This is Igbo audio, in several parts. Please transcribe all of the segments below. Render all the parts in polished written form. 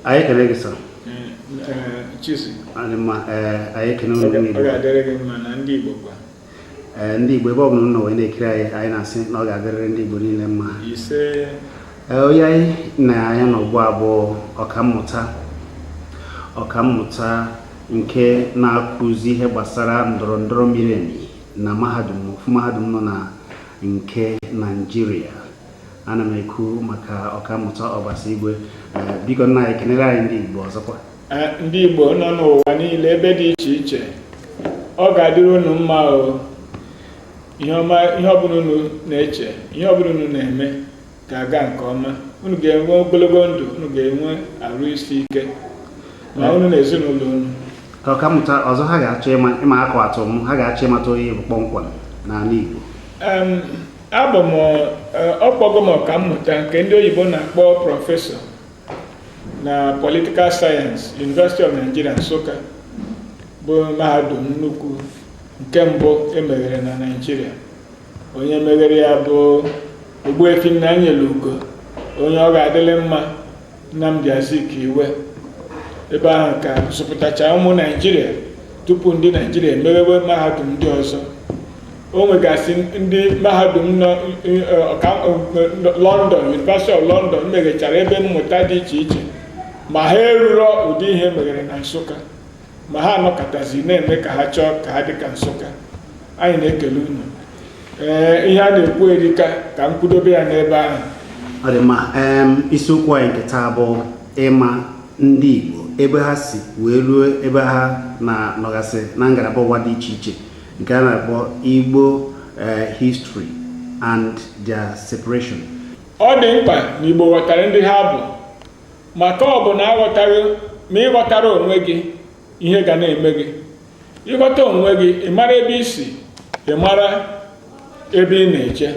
Anyị kele gị sọ. Chisi. Anyị kele unu niile. Ọ ga-adịrị gị mma na ndị Igbo kwa. Ndị Igbo ebe ọ bụla nọ wee na-ekiri anyị na-asị na ọ ga-adịrịrị ndị Igbo niile mma. Ise. Onye anyị na anya n'ugbu a bụ ọkammụta nke na-akụzi ihe gbasara ndọrọndọrọ miri emi na mahadum nọ na nke Naịjirịa. Ana m ekwu maka ọkammụta Ọbasi Igwe. Biko nna anyị kenere anyị ndị Igbo ọzọkwa. Ndị Igbo nọ n'ụwa niile ebe dị iche iche, ọ ga-adịrị unu mma o. Ihe ọbụla unu na-eche, ihe ọbụla unu na-eme ga-aga nke ọma. Unu ga-enwe ogologo ndụ, unu ga-enwe arụ isi ike ma unu na ezinụlọ unu. Ka ọkammụta ọzọ ha ga-achọ ịma akụ atụ m, ha ga-achọ ịmata onye bụ kpọmkwem n'ala Igbo. Abụ m ọkpọgo m ọkammụta nke ndị oyibo na-akpọ prọfesọ na Political Science, University of Nigeria, Nsukka, bụ mahadum nnukwu nke mbụ emeghere na Nigeria. Onye meghere ya bụ Ogbuefi Nnanyere Ugo, onye ọ ga-adịrị mma, Nnamdi Azikiwe. Ebe ahụ ka zụpụtacha ụmụ Nigeria tupu ndị Nigeria emewewe mahadum ndị ọzọ. O nwegasị ndị mahadum nọ London, University of London meghechara ebe mmụta dị iche iche, ma ha eruro ụdị ihe meghere na Nsukka, ma ha anọkọtazi na-eme ka ha chọọ ka ha dị ka Nsukka. Anyị na-ekele unu. Ihe a na-ekwu erika ka m kwudobe ya n'ebe ahụ. Ọ dị mma. Isiokwu anyị nke taa bụ ịma ndị Igbo ebe ha si wee ruo ebe ha na-anọgasị na ngalaba ụwa dị iche iche nke a na-akpọ Igbo history and their separation. Ọ dị mkpa na Igbo ghọtara ndị ha bụ, maka ọ bụ na ma ịghọtara onwe gị, ihe ga na-eme gị. Ịghọta onwe gị, ị mara ebe i si, ị mara ebe ị na-eje.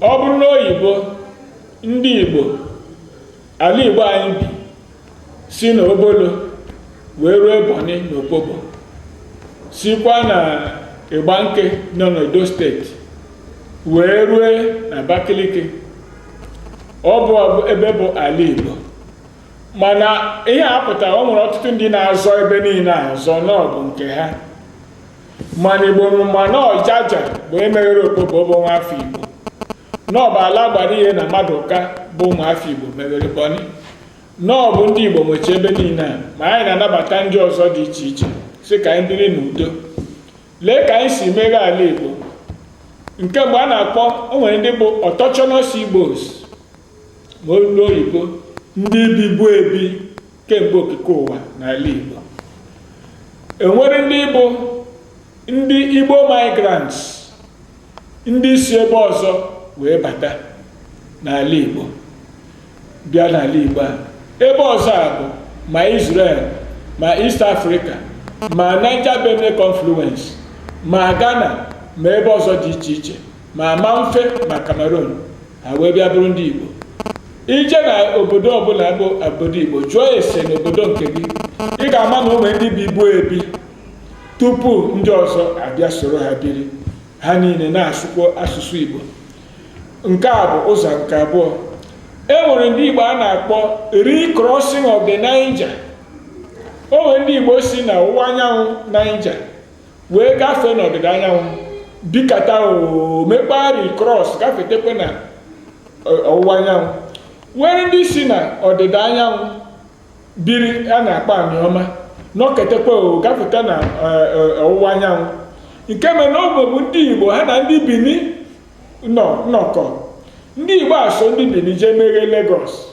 Ọ bụrụ na oyibo, ndị Igbo, ala Igbo anyị bi si na Obolo wee ruo Ebonyi na Opobo, sikwa na Ịgbanke nọ n'Edo steeti wee ruo na Abakaliki. Ọ bụ ebe bụ ala Igbo. Mana ihe apụtara, ọ nwere ọtụtụ ndị na-azọ ebe niile azọ n'ọbụ nke ha. Mana Igbo mana Ọjaja bụ emeghere Opobo bụ nwafọ Igbo. N'ọbụ ala gbara ihe na Maduka bụ ụmụafọ Igbo meghere Boni. N'ọbụ ndị Igbo nwechi ebe niile a, ma anyị na-anabata ndị ọzọ dị iche iche sị ka anyị biri n'udo. Lee ka anyị si meghe ala Igbo. Nke mgbe a na-akpọ, o nwere ndị bụ autochthonous Igbos, ma olu oyibo, ndị bibu ebi kemgbe okike ụwa n'ala Igbo. Enwere ndị bụ ndị Igbo migrants, ndị si ebe ọzọ wee bata n'ala Igbo, bịa n'ala Igbo a. Ebe ọzọ a bụ ma Israel, ma East Africa, ma Niger Benue confluence, ma Ghana, ma ebe ọzọ dị iche iche, ma Mamfe, ma Cameroon, ha wee bịa bụrụ ndị Igbo. Ije na obodo ọbụla bụ obodo Igbo, jụọ ese n'obodo nke gị, ị ga-ama na ụmụ ndị bibu ebi tupu ndị ọzọ abịa soro ha biri. Ha niile na-asụkwa asụsụ Igbo. Nke a bụ ụzọ nke abụọ. E nwere ndị Igbo a na-akpọ recrossing of the Niger. O nwere ndị Igbo si na ọwụwa anyanwụ Niger wee gafee n'ọdịda anyanwụ, bikata mekpa recross gafetekwe na ọwụwa anyanwụ. Nwere ndị si na ọdịda anyanwụ biri a na-akpọ Anioma, nọketekwe gafeta na ọwụwa anyanwụ. Nke mere na ọ bụ ndị Igbo ha na ndị Bini nnọkọ. Ndị Igbo aso ndị Bini jee meghe Lagos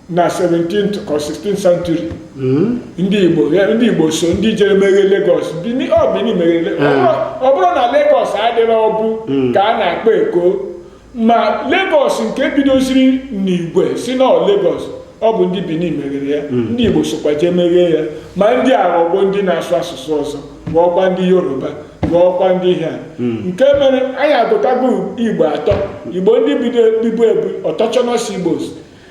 na 17th or 16th century. Ndị Igbo so ndị jere meghe Lagos. Bini meghe. Ọ bụrụ na Lagos adịrị ọbụ ka a na-akpọ Eko, ma Lagos nke bidoziri n'Igwe si na Lagos, ọ bụ ndị Bini meghere ya. Ndị Igbo sokwa jee meghe ya. Ma ndị Aghọgbo, ndị na-asụ asụsụ ọzọ, ghọọkwa ndị Yoruba, ghọọkwa ndị ihe a. Nke mere anyị agụtago Igbo atọ. Igbo ndị bibu ebu, autochthonous Igbos.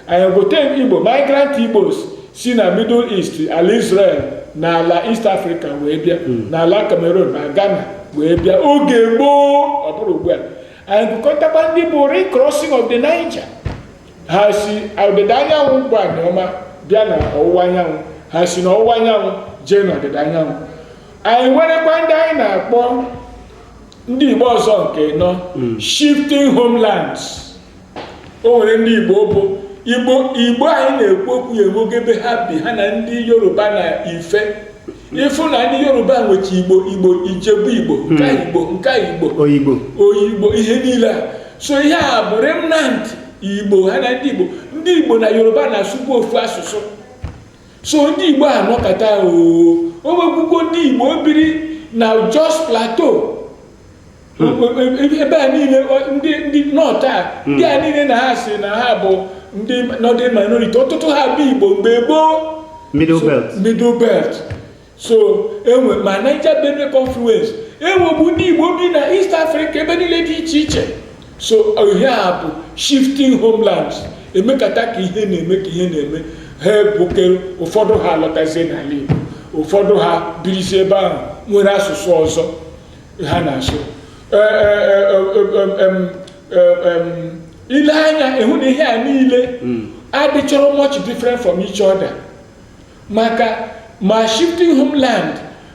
Anyị gote Igbo migrant Igbos si na Middle East, ala Israel na ala East Africa wee bịa, na ala Cameroon na Ghana wee bịa. Oge gboo, ọ bụrụ ugbu a. Anyị gụkọtakwa ndị bụ recrossing of the Niger. ha si ọdịda anyanwụ bụ Anioma bịa na ọwụwa anyanwụ, ha si na ọwụwa anyanwụ jee n'ọdịda anyanwụ. Anyị nwerekwa ndị anyị na-akpọ ndị Igbo ọzọ nke nọ shifting homelands. O nwere ndị Igbo bụ Igbo anyị na-ekwu okwu ya enweghị ebe ha bi, ha na ndị Yoruba na Ife. Ịfụ na ndị Yoruba nwecha Igbo Ijebu Igbo, nke Igbo Oyigbo, ihe niile a. So ihe a bụ remnant Igbo, ha na ndị Igbo na Yoruba na-asụkwu ofu asụsụ. So ndị Igbo anọkọta o nwekwugo ndị Igbo biri na Jos Plateau, ebe a niile ndị North a, ndị a niile na ha si na ha bụ ndị Northern minority, ọtụtụ ha bụ Igbo mgbe gboo, Middle Belt. So enwe ma Niger Benue confluence, enwebu ndị Igbo bi na East Africa ebe niile dị iche iche. So ihe a bụ shifting homelands, emekata ka ihe na-eme ha ebukere. Ụfọdụ ha alọtazie n'ala Igbo, ụfọdụ ha birisi ebe ahụ nwere asụsụ ọzọ ha na-asụ. Ile anya ịhụ na ihe a niile adịchọrọ much different from each other, maka ma shifting homeland,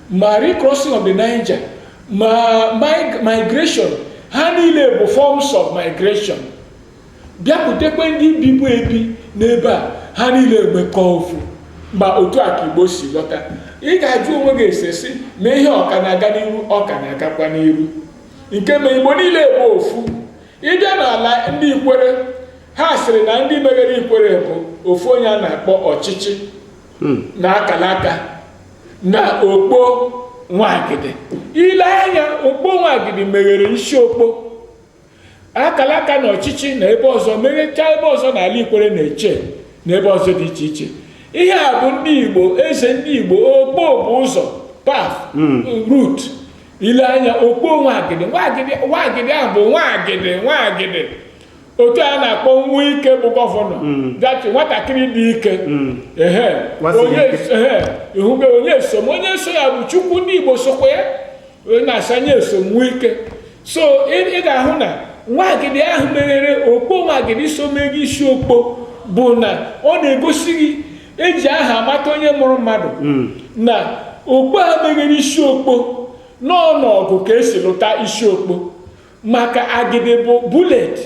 ma recrossing of the Niger, ma migration, ha niile bụ forms of migration. Bịakwutekwe ndị bibu ebi n'ebe a, ha niile emekọ ofu, ma otu a ka Igbo si lọta. Ị ga-ajụ onwe gị ese ma ihe ọka na-aga n'iru, ọka na-agakwa n'iru, nke ma Igbo niile bụ ofu. Ịbịa n'ala ndị Ikwere, ha sịrị na ndị meghere Ikwere bụ ofu onye a na-akpọ ọchịchị na akalaka na Okpo Nwagidi. Ile anya Okpo Nwagidi meghere isi Okpo, akalaka na ọchịchị na ebe ọzọ meghecha ebe ọzọ n'ala Ikwere na-eche na ebe ọzọ dị iche iche. Ihe a bụ ndị Igbo, eze ndị Igbo. Okpo bụ ụzọ, path, route. Ile anya Okpo Nwagidi ahụ bụ Nwagidi, otu a na-akpọ Nwike bụ gọvanọ, dati nwatakịrị dị ike. Onye so ya bụ Chukwu. Ndị Igbo sokwa ya, na-asanye eso Nwike. So ị ga-ahụ na Nwagidi ahụ meghere Okpo Nwagidi, so meghe isi Okpo, bụ na ọ na-egosi gị, eji aha amata onye mụrụ mmadụ, na Okpo a meghere isi Okpo n'ọnọgụ ka esi lụta isi Okpo, maka agidi bụ bullet.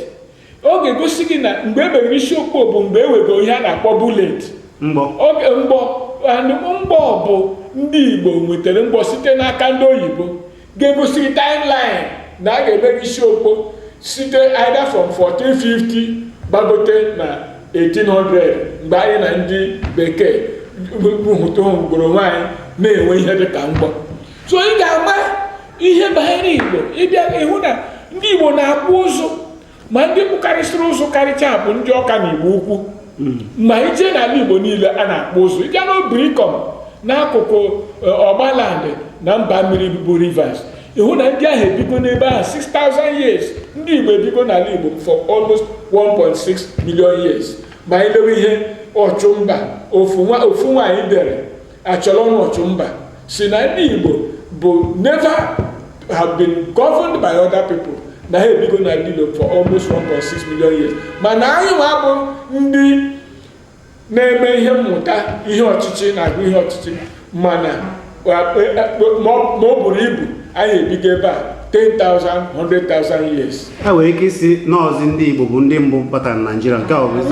Ọ ga-egosi gị na mgbe e meghere isi Okpo bụ mgbe e wego ihe a na-akpọ bullet, mgbọ bụ ndị Igbo nwetara mgbọ site n'aka ndị oyibo, ga-egosi gị timeline na a ga-emeghe isi Okpo site either from 1450 gbagote na 1800, mgbe anyị na ndị bekee hụtụgoro nwaanyị na-enwe ihe dịka mgbọ. So ị ga-ama ihe banyere Igbo. Ịbịa ịhụ na ndị Igbo na-akpụ ụzụ, ma ndị kpụkarịsịrị ụzụ karịcha bụ ndị Ọka na Igbo Ukwu. Ma ije n'ala Igbo niile a na-akpụ ụzụ. Ịga n'Obirikom n'akụkụ Ọgbaland na mba mmiri bụ Rivers, ịhụ na ndị ahụ ebigo n'ebe ahụ 6,000 years. Ndị Igbo ebigo n'ala Igbo for almost 1.6 million years. Ma anyị lewe ihe Ọchụmba, ofu nwaanyị dere achọrọ ọnụ Ọchụmba, si na ndị Igbo bụ never have been governed by other people, na ha ebigo n'ala Igbo for almost 1.6 million years. Mana anyị nwa bụ ndị na-eme ihe mmụta ihe ọchịchị na-agụ ihe ọchịchị, mana ma ọ buru ibu anyị ebigo ebe a 10,000, 100,000 years. Ha wee ike isi n'ọzi ndị Igbo bụ ndị mbụ batara na Naịjirịa, nke ọ bụ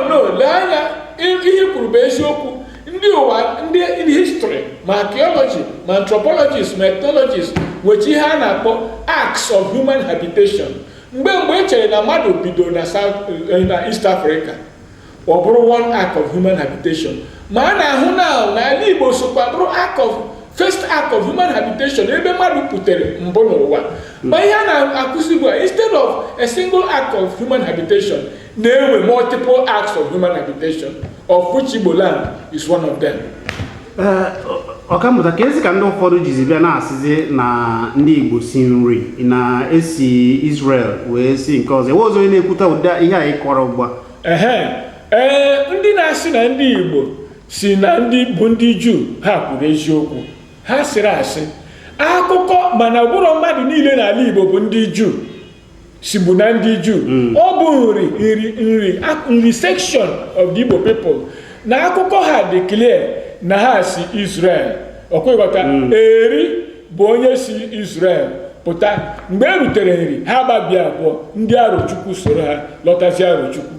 no, lee anya ihe kwuru bụ eziokwu. Ndị ụwa, ndị history, ma archaeology, ma anthropologists, ma ethnologists nwechi ihe a na-akpọ acts of human habitation. Mgbe e chere na mmadụ bido na East Africa, ọ bụrụ one act of human habitation. Ma a na-ahụ n'ala Igbo sokwa bụrụ first act of human habitation, ebe mmadụ putere mbụ n'ụwa. Ma ihe a na-akụzi bụ instead of a single act of human habitation, na-enwe multiple acts of human habitation, of which Igbo land is one of them. Ọkammụta, ka ezi ka ndị ụfọdụ jizi bịa na-asịzi na ndị Igbo si nri na-esi Israel wee si nke ọzọ, ewe ọzọ onye na-ekwuta ụda ihe anyị kọrọ ugbu a. Ndị na-asị na ndị Igbo si na ndị bụ ndị Juu, ha kwuru eziokwu. Ha sịrị asị akụkọ, mana ụbụrụ mmadụ niile n'ala Igbo bụ ndị Juu. si bụ na ndị Juu. Ọ bụ nri section of the Igbo people na akụkọ ha dị clear na ha si Israel. Ọkweghọta Eri bụ onye si Israel pụta. Mgbe e rutere nri ha gbabịa abụọ, ndị Arochukwu soro ha lọtazi Arochukwu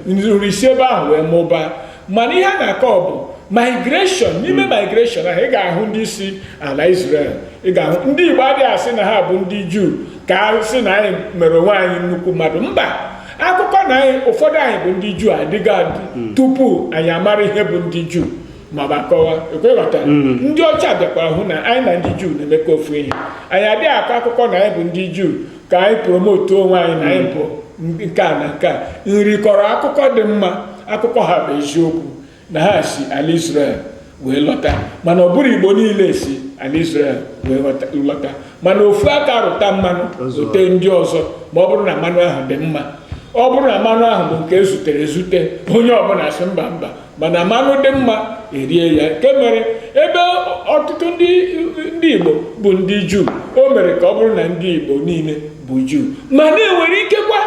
nri si ebe ahụ wee mụbaa. Mana ihe a na-akọ bụ migration. N'ime migration ahụ ị ga-ahụ ndị si ala Israel, ị ga-ahụ ndị Igbo adịghị asị na ha bụ ndị Juu ka a sị na anyị mere onwe anyị nnukwu mmadụ. Mba, akụkọ na ụfọdụ anyị bụ ndị Juu adịghị adị tupu anyị amara ihe bụ ndị Juu ma gbakọwa. Ekweghọta ndị ọcha bịakwara hụ na anyị na ndị Juu na-emekọ ofu ihe. Anyị adịghị akọ akụkọ na anyị bụ ndị Juu ka anyị promote onwe anyị na anyị bụ nke a na nke a. Nri kọrọ akụkọ dị mma. Akụkọ ha bụ eziokwu na ha si ala Israel wee lọta, mana ọ bụrụ Igbo niile si ala Israel wee lọta. Mana ofu aka rụta mmanụ zute ndị ọzọ ma ọ bụrụ na mmanụ ahụ dị mma. Ọ bụrụ na mmanụ ahụ bụ nke ezutere ezute, onye ọbụla sị mba mba, mana mmanụ dị mma erie ya. Nke mere ebe ọtụtụ ndị Igbo bụ ndị Juu, o mere ka ọ bụrụ na ndị Igbo niile bụ Juu. Mana enwere ikekwa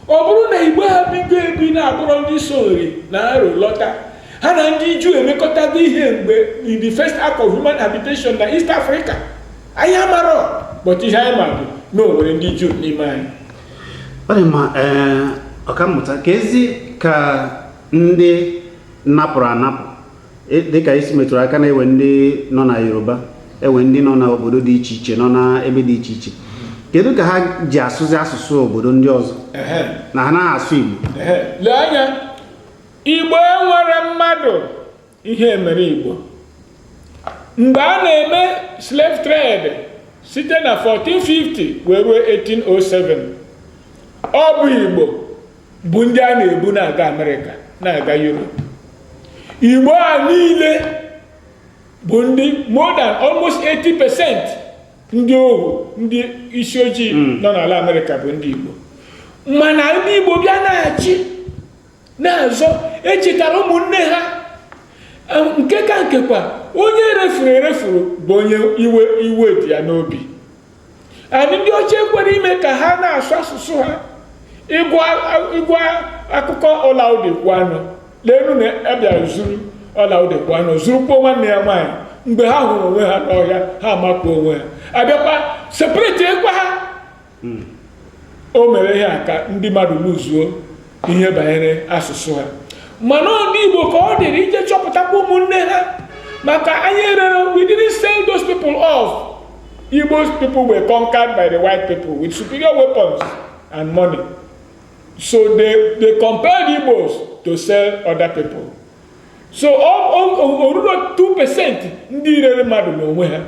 ọ bụrụ na Igbo ha bigo ebi na-abụrụ ndị Sori na Aro lọta, ha na ndị Juu emekọtago ihe mgbe in the first act of human habitation na East Africa. Anyị amarọ, but ihe anyị ma bụ na o nwere ndị Juu n'ime anyị. Ọ dị mma. Ọkammụta, ka ezi ka ndị napụrụ anapụ dịka isi metụrụ aka na-ewe ndị nọ na Yoruba, ewe ndị nọ n'obodo dị iche iche, nọ n'ebe dị iche iche, kedu ka ha ji asụzi asụsụ obodo ndị ọzọ na ha naghị asụ Igbo? Lee anya, Igbo enwere mmadụ ihe mere Igbo. Mgbe a na-eme slave trade site na 1450 wee ruo 1807, ọ bụ Igbo bụ ndị a na-ebu na-aga Amerịka, na-aga Europe. Igbo a niile bụ ndị more than almost 80% ndị ohu, ndị isi ojii nọ n'ala Amerịka bụ ndị Igbo. Mana ndị Igbo bịa na-achị na-azọ, echetara ụmụnne ha. Nke ka nkekwa onye refuru bụ onye iwe dị ya n'obi. Ndị ọcha ekwere ime ka ha na-asụ asụsụ ha. Ịgwa akụkọ Ọlaudekwanụ, lenu na abịara zuru Ọlaudekwanụ zurukpo nwanne ya nwaanyị. Mgbe ha hụrụ onwe ha n'ọhịa, ha amakwa onwe ha, abịakwa separate ekwa ha. O mere ihe a ka ndị mmadụ lụzuo ihe banyere asụsụ ha. Mana ndị Igbo ka ọ dịrị ije chọpụtakwa ụmụnne ha, maka anyị rere. We didn't sell those people off. Igbo people were conquered by the white people with superior weapons and money. So they compelled Igbos to sell other people. So oruro 2% ndị rere mmadụ n'onwe ha.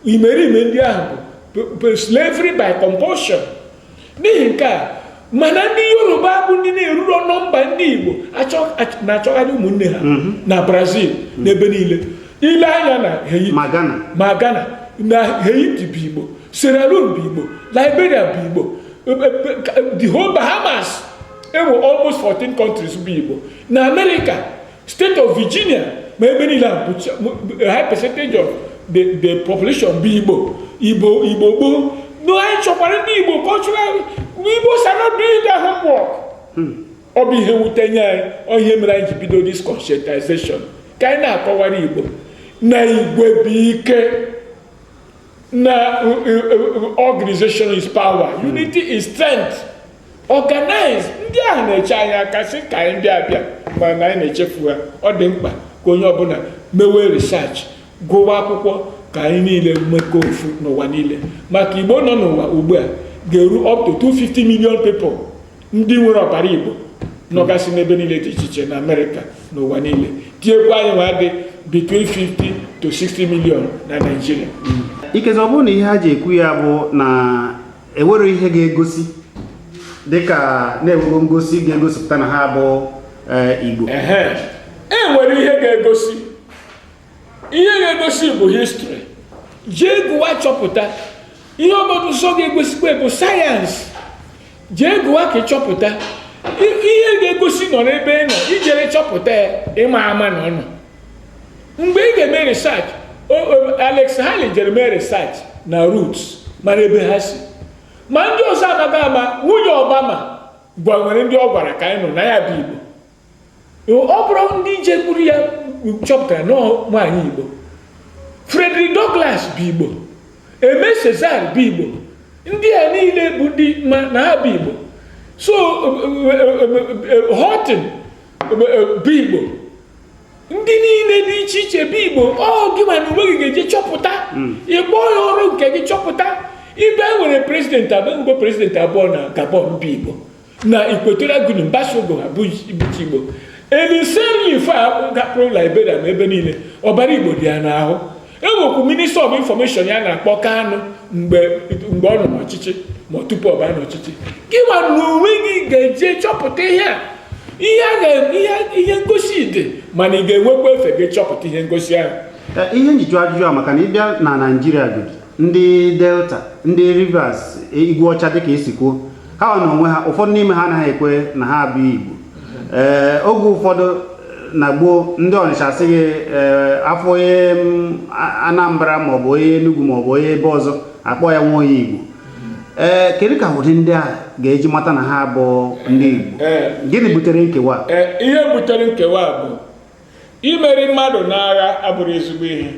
Imerime ndị ahụ bụ slavery by compulsion. N'ihi nke a, mana ndị Yoruba bụ ndị na-eruro nọmba ndị Igbo na-achọgharị ụmụnne ha na Brazil n'ebe niile. Ile anya na Haiti, Ghana na Haiti bụ Igbo, Sierra Leone bụ Igbo, Liberia bụ Igbo, the whole Bahamas, almost 14 countries bụ Igbo. Na America, state of Virginia, ma ebe niile a high percentage of the population bụ Igbo gboo. No, anyị chọkwara ndị Igbo culturally. Igbos are not doing their homework. Ọ bụ ihe wute nye anyị, ọ ihe mere anyị ji bido this conscientization ka anyị na-akọwara Igbo na Igwe bụ ike, na organization is power, unity is strength. Organize. Ndị ahụ na-eche anyị aka sị ka anyị ndị abịa, mana anyị na-echefu ha. Ọ dị mkpa ka onye ọbụla mewe research, gụwa akwụkwọ, ka anyị niile mmekọ ofu n'ụwa niile. Maka Igbo nọ n'ụwa ugbu a ga-eru up to 250 million people ndị nwere ọbara Igbo nọgasị n'ebe niile dị iche iche na Amerịka n'ụwa niile. Tinyekwa anyị nwa dị between 50 to 60 million na Nigeria. Ikezi, ọ bụrụ na ihe ha ji ekwu ya bụ na enwere ihe ga-egosi dịka na-enwego ngosi ga-egosipụta na ha bụ Igbo. Enwere ihe ga-egosi. Ihe ga-egosi bụ history. Jee gụwa chọpụta. Ihe obodo nsọ ga-egosikwa bụ sayensị. Jee gụwa ka chọpụta. Ihe ga-egosi nọ n'ebe nọ, ijere chọpụta ya, ịma ama na ọnụ. Mgbe ị ga-eme research, Alex Haley jere mee research na roots, mara ebe ha si. ma ndị ọzọ anaghị ama. Nwunye Obama gwanwere ndị ọ gwara ka anyị nọ na ya bụ Igbo. Ọ bụrụ ndị jekwuru ya chọpụtara na nwaanyị Igbo. Frederick Douglass bụ Igbo. Aimé Césaire bụ Igbo. Ndị a niile bụ ndị ma na ha bụ Igbo. So Horton bụ Igbo. Ndị niile dị iche iche bụ Igbo. Ọ gị ma na onwe gị ga-eje chọpụta. Ịgbọ ya ọrụ nke gị chọpụta. Ibe nwere prezidenti abụọ mgbe prezidenti abụọ na Gabon bụ Igbo. Na Equatorial Guinea Mbasogo ha bụ Igbo. Eliseri ife a gapụrụ Liberia ma ebe niile ọbara Igbo dị ya n'ahụ. Enwekwu Minister of Information ya na-akpọ Kanu mgbe ọ nọ n'ọchịchị ma tupu ọ baa n'ọchịchị. Gị ma na onwe gị ga-eje chọpụta ihe a. Ihe ngosi dị mana ị ga-enwekwa efe gị chọpụta ihe ngosi ahụ. Ihe njiju ajụjụ a maka na ịbịa na Naịjirịa ndị Delta, ndị Rivers, Igwe Ọcha dịka esi kwuo, ha na onwe ha ụfọdụ n'ime ha anaghị ekwe na ha bụ Igbo. Oge ụfọdụ na gboo ndị Ọnịcha asịghị afọ onye Anambra maọbụ onye Enugu maọbụ onye ebe ọzọ akpọ ya nwa onye Igbo. Kedu ka ụdị ndị a ga-eji mata na ha bụ ndị Igbo? Gịnị butere nkewa? Ihe butere nkewa bụ imeri mmadụ n'agha abụrụ ezigbo ihe.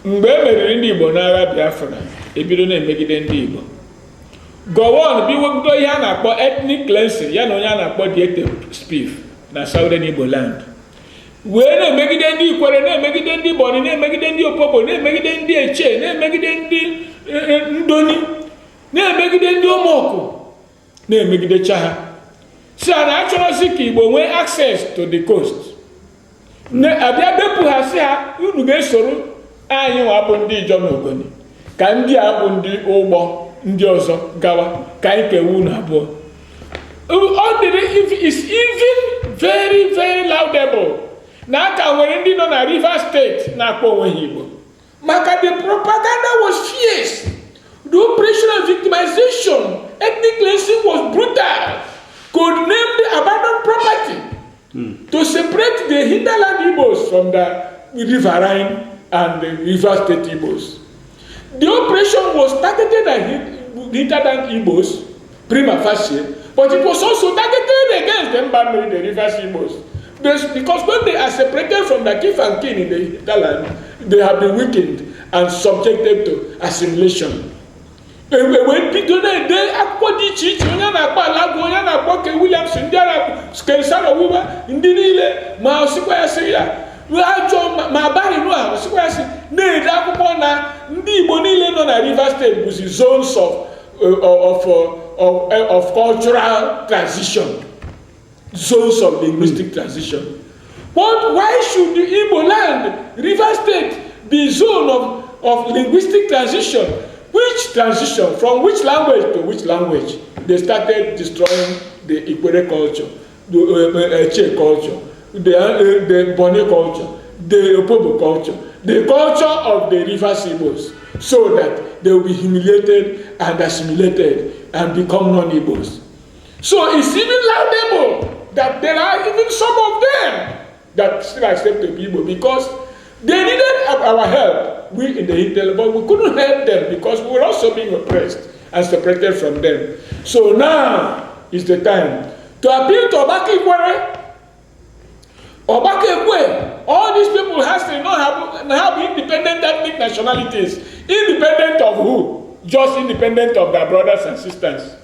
Mgbe e meriri ndị Igbo n'agha Biafra, ebido na-emegide ndị Igbo. Gowon biwogido ihe a na-akpọ ethnic cleansing ya na onye a na-akpọ Dieter Spieth na Southern Igbo land. Wee na-emegide ndị Ikwere, na-emegide ndị Boni, na-emegide ndị Opobo, na-emegide ndị Eche, na-emegide ndị Ndoni, na-emegide ndị Omoku, na-emegidecha ha. Si a na-achọrọzi ka Igbo nwee access to the coast. Abịa bepụ ha si ha, unu ga-esoro anyị nwa bụ ndị Ijọ na Ogoni, ka ndị a bụ ndị ụgbọ ndị ọzọ gawa ka anyị kewu na abụọ. It's even very, very laudable na aka nwere ndị nọ na Rivers State na-akpọ onwe ha Igbo. Maka the propaganda was fierce. The operation of victimization, ethnic cleansing was brutal. Could name the abandoned property to separate the hinterland Igbos from the riverine and the River State Igbos. The operation was targeted at hinterland Igbos, prima facie, but it was also targeted against them by the River Igbos. Because when they are separated from the kith and kin in the hinterland, they have been weakened and subjected to assimilation. When people they akpọ dị iche iche onye na-akpọ Alago, onye na-akpọ K. Williamson, ndị na-akpọ Kensara Wiwa, ndị niile ma osikwa ya sị ya ajọ ma abalị nụ a osikwa ya sị na-ede akwụkwọ na ndị Igbo niile nọ na Rivers State bụzi zones of cultural transition, zones of linguistic transition. But why should the Igbo land, Rivers State, be zone of linguistic transition? Which transition? From which language to which language? They started destroying the Ikwere culture, the Eche culture, the Boni culture, the Opobo culture, the culture of the River Igbos, so that they will be humiliated and assimilated and become non-Igbos. So it's even laudable that there are even some of them that still accept the Igbo because they needed our help. We in the Intel, but we couldn't help them because we were also being oppressed and separated from them. So now is the time to appeal to Obaka Ikwere. Obaka Ikwe, all these people has to not have independent ethnic nationalities. Independent of who? Just independent of their brothers and sisters.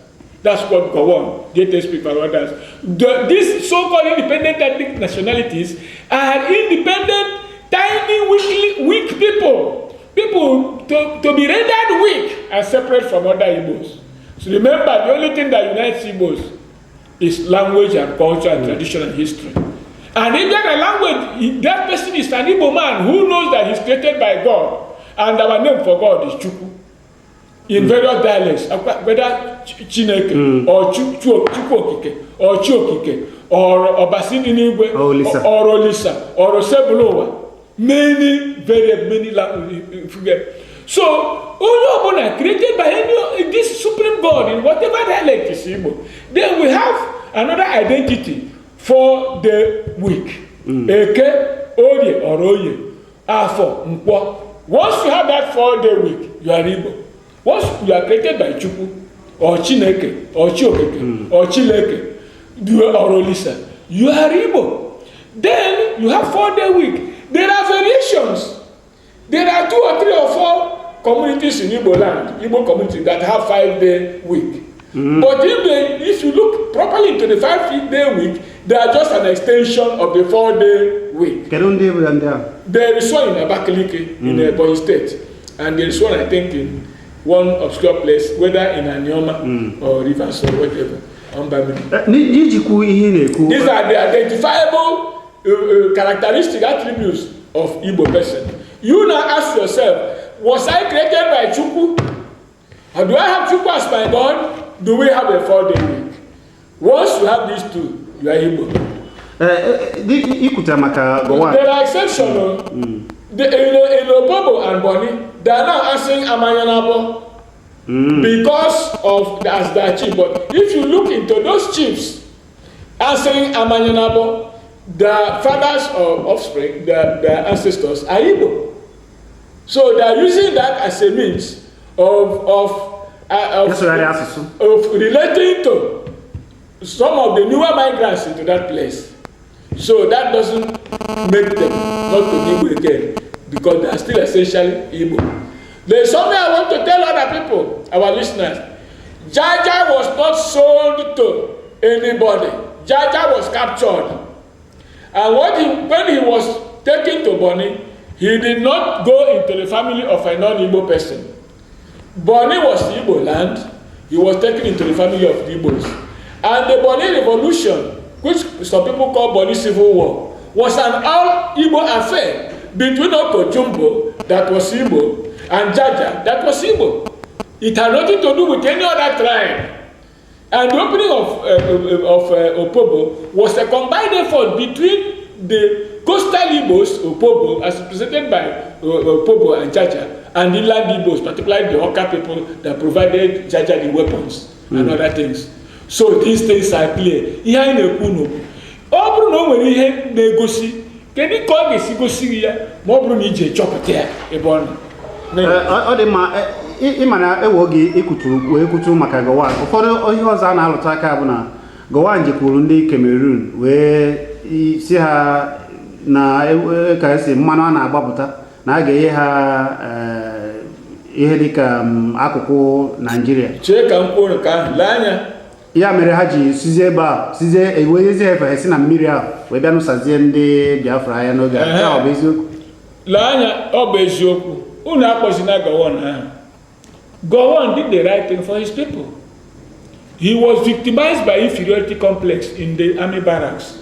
That's what go on. Dieter Spieth and others. These so-called independent ethnic nationalities are independent, tiny, weak people. People to be rendered weak and separate from other Igbos. So remember, the only thing that unites Igbos is language and culture and tradition and history. And if that language, that person is an Igbo man who knows that he's created by God, and our name for God is Chukwu. In various dialects, whether Chineke or Chukwokike or Chiokike or Obasini Nigwe or Olisa or Osebulowa, many languages. So, Olobona created by this supreme God in whatever dialect is Igbo. Then we have another identity for the weak. Eke, Oye or Oye, Afo, Nkwo. Once you have that for the weak, you are Igbo. Once you are created by Chukwu, or Chineke, or Chiokeke, or Chileke, or Olisa, you are Igbo. Then you have 4-day week. There are variations. There are 2 or 3 or 4 communities in Igbo land, Igbo community, that have 5-day week. But if you look properly into the 5-day week, they are just an extension of the 4-day week. There is one in Abakaliki, in Ebonyi State, and there is one, I think, in one obscure place, whether in Anioma or Rivers or whatever. These are the identifiable characteristic attributes of Igbo person. You now ask yourself, was I created by Chukwu? Or do I have Chukwu as my God? Do we have a 4-day week? Once you have these 2, you are Igbo. There are exceptions. In Opobo and Boni, they are now answering Amanyanabo because of as their chief. But if you look into those chiefs answering Amanyanabo, their fathers or offspring, their ancestors are Igbo. So they are using that as a means of relating to some of the newer migrants into that place. So that doesn't make them not to Igbo again, because they are still essentially Igbo. There is something I want to tell other people, our listeners. Jaja was not sold to anybody. Jaja was captured. And when he was taken to Boni, he did not go into the family of a non-Igbo person. Boni was the Igbo land. He was taken into the family of the Igbos. And the Boni Revolution, which some people call Boni Civil War, was an all-Igbo affair between Okojumbo, that was Igbo, and Jaja, that was Igbo. It had nothing to do with any other tribe. And the opening of Opobo was a combined effort between the coastal Igbos, Opobo, as represented by Opobo and Jaja, and inland Igbos, particularly the Oka people that provided Jaja the weapons and other things. So these things are clear. Ihe na-ekwu n'okwu. Ọ bụrụ na o nwere ihe na-egosi, kedu ka ọ ga-esi gosi ya ma ọ bụrụ na ije chọpụta ya ebe ọ nọ? Ọ dị mma, ịma na ewe oge ekwuturu maka Gowon. Ụfọdụ ihe ọzọ a na-alụta aka bụ na Gowon jekwuru ndị Cameroon wee si ha na ka esi mmanụ a na-agbapụta na a ga-enye ha ihe dịka akụkụ Nigeria. Chee ka m kwuru ka ahụ, lee anya. Ya mere ha ji sizie ebe a, ewezi efe si na mmiri ahụ wee bịa nụsazie ndị Biafra ya n'oge a. Ọ bụ eziokwu? Lee anya, ọ bụ eziokwu. Unu akpọzina Gowon ahụ. Gowon did the right thing for his people. He was victimized by inferiority complex in the army barracks.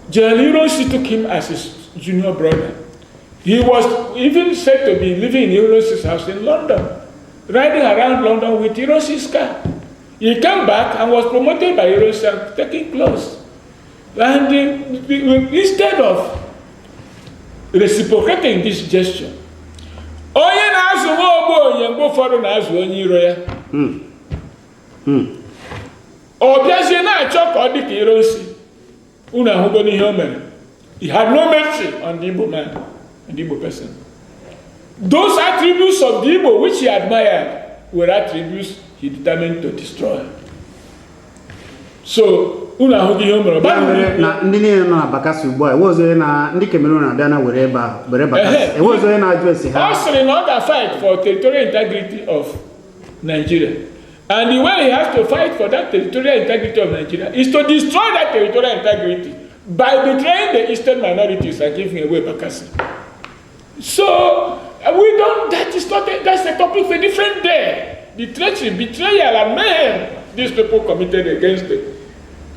General Ironsi took him as his junior brother. He was even said to be living in Ironsi's house in London, riding around London with Ironsi's car. He came back and was promoted by Ironsi and taken close. And instead of reciprocating this gesture, onye na-azụ nwa ogbenye mgbe ụfọdụ na-azụ onye iro ya. Ọ bịazie na-achọ ka ọ dị ka Ironsi. Unu ahụgo n'ihe o mere. He had no mercy on the Igbo man, on the Igbo person. Those attributes of the Igbo which he admired were attributes he determined to destroy. So, unu ahụgo ihe o mere. Na ndị niile nọ na Bakassi ugbu a, ewezoghị na ndị Cameroon na-abịa na were ebe ahụ, were Bakassi. Ewezoghị na-ajụ esi ha. Ọ sịrị na ọ ga-fight for territorial integrity of Nigeria. And the way he has to fight for that territorial integrity of Nigeria is to destroy that territorial integrity by betraying the eastern minorities and giving away Bakassi. So, that's a topic for a different day. The treachery, betrayal, and mayhem these people committed against the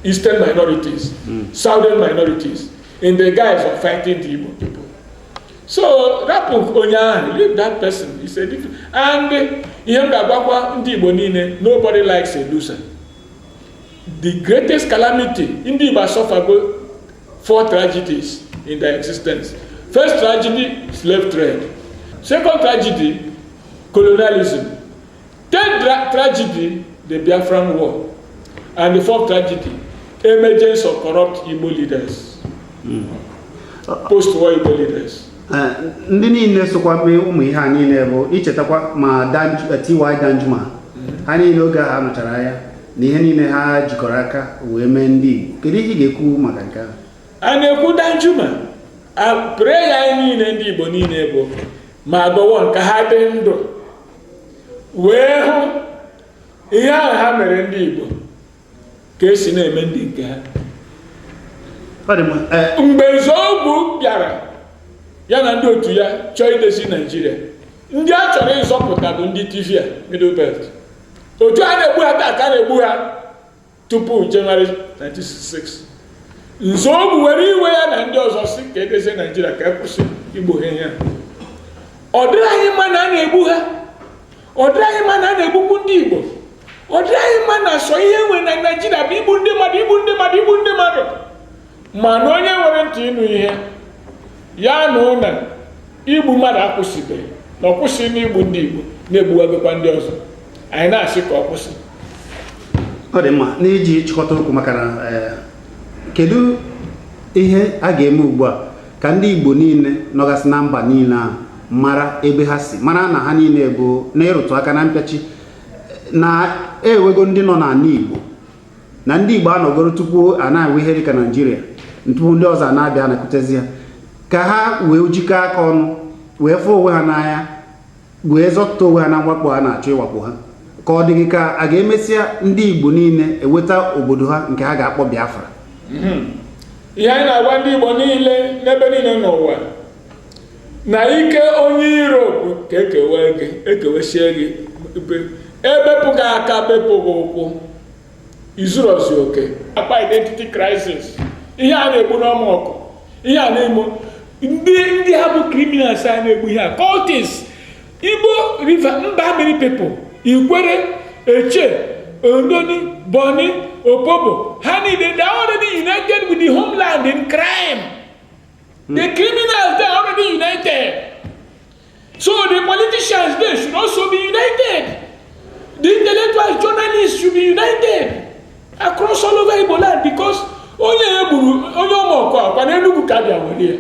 eastern minorities, southern minorities, in the guise of fighting the Igbo people. So that leave that person. It's a different. And nobody likes a loser. The greatest calamity in the Igbo suffered 4 tragedies in their existence. First tragedy, slave trade. Second tragedy, colonialism. Third tragedy, the Biafran War. And the fourth tragedy, emergence of corrupt Igbo leaders. Post-war Igbo leaders. ndị niile sokwa mee ụmụ ihe a niile bụ ichetakwa ma T.Y. Danjuma ha niile oge ha nụchara ya na ihe niile ha jikọrọ aka wee mee ndị Igbo. Kedu ihe ị ga-ekwu maka nke ahụ? A na-ekwu Danjuma preya anyị niile ndị Igbo niile bụ ma gọwọ nke ha dị ndụ wee hụ ihe ahụ ha mere ndị Igbo ka esi na-eme ndị nke ha. Mgbe Nzọụkwụ bịara ya na ndị otu ya chọọ idesi Naịjirịa, ndị a chọrọ ịzọpụta bụ ndị Tivia Middle Belt. Otu a na-egbu ha taa ka na-egbu ha tupu Jenụwarị 1966. Nzọụkwụ were iwe ya na ndị ọzọ si ka edesi Naịjirịa ka kwụsị igbo ha ihe. Ọ dịrị anyị mma na a na-egbu ha, ọ dịrị anyị mma na a na-egbukwu ndị Igbo, ọ dịrị anyị mma na sọ ihe nwe na Naịjirịa bụ igbu ndị mmadụ. Ma na onye nwere ntị ịnụ ihe ya na ụna igbu mmadụ akwụsịbeghị, na ọ kwụsị n'igbu ndị Igbo na-egbuwagokwa ndị ọzọ. Anyị na-asị ka ọ kwụsị. Ọ dị mma n'iji chịkọta okwu maka na kedu ihe a ga-eme ugbu a ka ndị Igbo niile nọgasị na mba niile ahụ mara ebe ha si, mara na ha niile bụ na-erụtụ aka na mpịachi na ewego ndị nọ n'ala Igbo na ndị Igbo anọgoro tupu a na-enwe ihe dịka Naịjirịa, tupu ndị ọzọ na-abịa anakwutezi ya, ka ha wee jikọọ aka ọnụ wee fụ onwe ha n'anya wee zọpụta onwe ha na mwakpo a na-achọ ịwakpo ha. Ka ọ dịghị ka a ga-emesịa ndị Igbo niile eweta obodo ha nke ha ga-akpọ Biafra. Ihe anyị na-agwa ndị Igbo niile n'ebe niile n'ụwa na ike onye Europe ka ekewesie gị, ebepụ gị aka bepụ gị ụkwụ, izurozi oke. Akpa identity crisis, ihe a na-egbu n'ọma ọkụ, ihe a na-emo ndị ha bụ criminals a na-egbu ihe a, cultists, Igbo river mba many people, Ikwere, Eche, Ondoni, Boni, Opobo, they are already united with the homeland in crime. The criminals, they are already united. So the politicians, they should also be united. The intellectual journalists should be united across all over Igbo land, because onye ọmọkọ akwa na Enugu ka bịa were ya.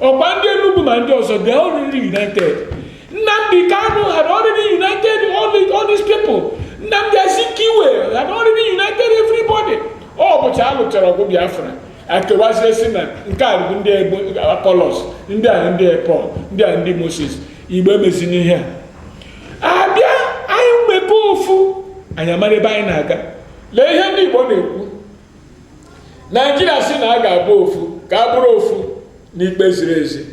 Ọkwa ndị Enugu ma ndị ọzọ, they are already united. Nnamdi Kanu had already united all these people. Nnamdi Azikiwe had already united everybody. Ọ bụcha alụchara ọgụ Biafra, akewazie si na nke a bụ ndị Apollos, ndị a ndị Paul, ndị a ndị Moses. Igbo emezi n'ihe a abịa anyị mmepe ofu anyị amara ebe anyị na-aga. Lee ihe ndị Igbo na-ekwu, Nigeria si na a ga-abụ ofu ka a bụrụ ofu n'ikpe ziri ezi,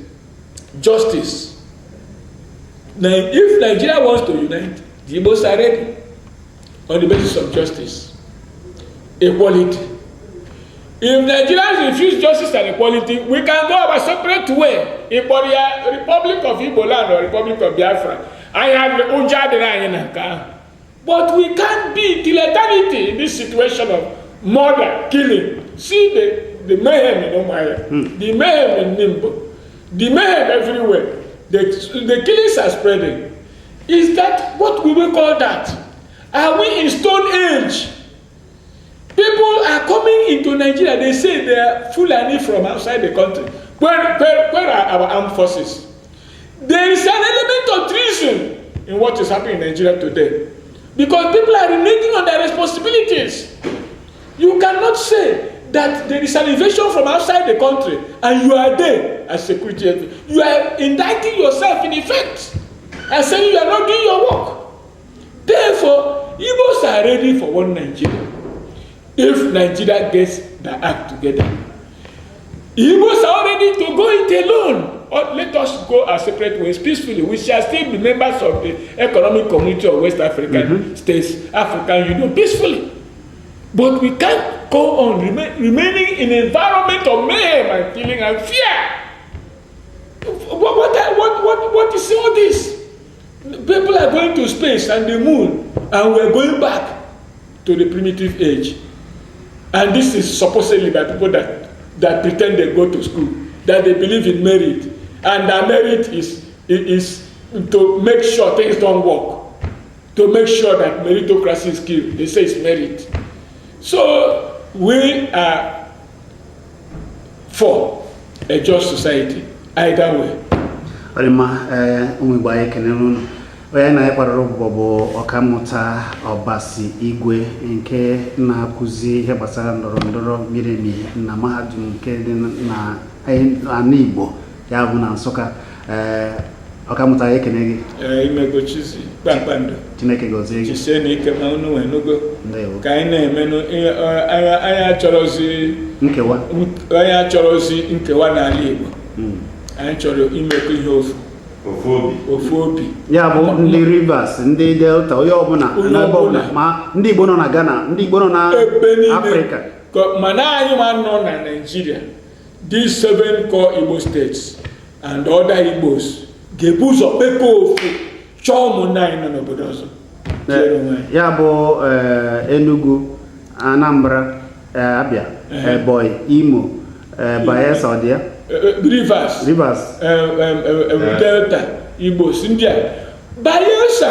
justice. Now, if Nigeria wants to unite, the Igbos are ready on the basis of justice, equality. If Nigerians refuse justice and equality, we can go our separate way. If for the Republic of Igbo land or Republic of Biafra, I have the Ujadena. But we can't be till eternity in this situation of murder, killing. See the mayhem in Omaya, the mayhem in Nimbo, the mayhem everywhere. The killings are spreading. Is that what we will call that? Are we in Stone Age? People are coming into Nigeria. They say they are Fulani from outside the country. Where are our armed forces? There is an element of treason in what is happening in Nigeria today, because people are reneging on their responsibilities. You cannot say that there is an invasion from outside the country and you are there as security agent. You are indicting yourself in effect and saying you are not doing your work. Therefore, Igbos are ready for one Nigeria. If Nigeria gets the act together, Igbos are ready to go it alone. Or let us go our separate ways peacefully. We shall still be members of the Economic Community of West African States, African Union, peacefully. But we can't go on remaining in an environment of mayhem and killing and fear. What is all this? People are going to space and the moon, and we're going back to the primitive age. And this is supposedly by people that pretend they go to school, that they believe in merit, and that merit is to make sure things don't work, to make sure that meritocracy is killed. They say it's merit. So we are for a just society, either way. ọ dị mma ụmụ Igbo anyị kenere unu onye na-ekwarịrị ụbụbọ bụ ọkammụta Ọbasi Igwe nke na-akụzi ihe gbasara ndọrọndọrọ miri emi na mahadum nke dị na ala Igbo ya bụ na Nsụka. Ọkammụta anyị ekene gị. Imegochizi kpakpando Chineke gọzie gị. jisie n'ike ma unu wenugo ka anyị na-emenụ anyị achọrọzi nkewa n'ala Igbo. Anyị chọrọ imekọ ihe ofu obi ya bụ ndị Rivers, ndị Delta, onye ọbụla n'ebe ọbụla, ma ndị Igbo nọ na Ghana, ndị Igbo nọ na Afrịka, mana anyị ma nọ na Nigeria. These 7 core Igbo states and other Igbos ga-ebu ụzọ kpekọ ofu chọọ ụmụnne anyị nọ n'obodo ọzọ. ya bụ Enugu, Anambra, Abia, Ebonyi, Imo, Bayelsa, ọ dị ya? Rivers, Delta, Igbos, ndị a. Bayelsa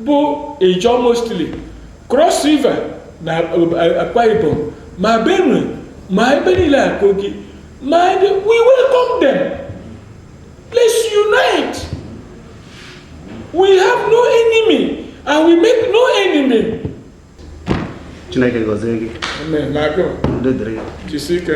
bụ Ijaw mostly, Cross River na Akwa Ibom, ma Benue, ma ebe niile Kogi, we welcome them. Let's unite. We have no enemy and we make no enemy. Chineke gọzie gị. Amen. Udo dịrị gị. Jisike.